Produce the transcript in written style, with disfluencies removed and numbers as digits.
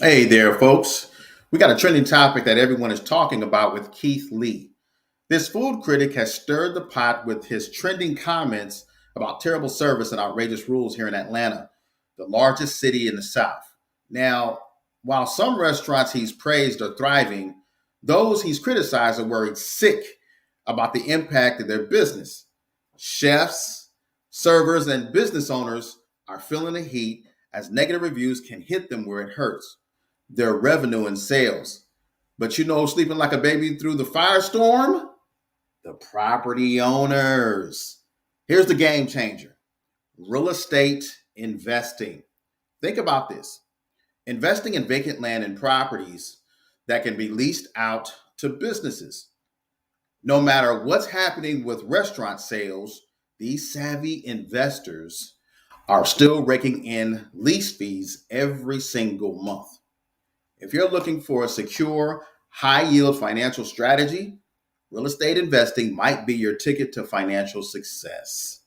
Hey there, folks. We got a trending topic that everyone is talking about with Keith Lee. This food critic has stirred the pot with his trending comments about terrible service and outrageous rules here in Atlanta, the largest city in the South. Now, while some restaurants he's praised are thriving, those he's criticized are worried sick about the impact of their business. Chefs, servers, and business owners are feeling the heat as negative reviews can hit them where it hurts their revenue and sales. But sleeping like a baby through the firestorm? The property owners. Here's the game changer: real estate investing. Think about this: investing in vacant land and properties that can be leased out to businesses. No matter what's happening with restaurant sales, these savvy investors are still raking in lease fees every single month. If you're looking for a secure, high yield financial strategy, real estate investing might be your ticket to financial success.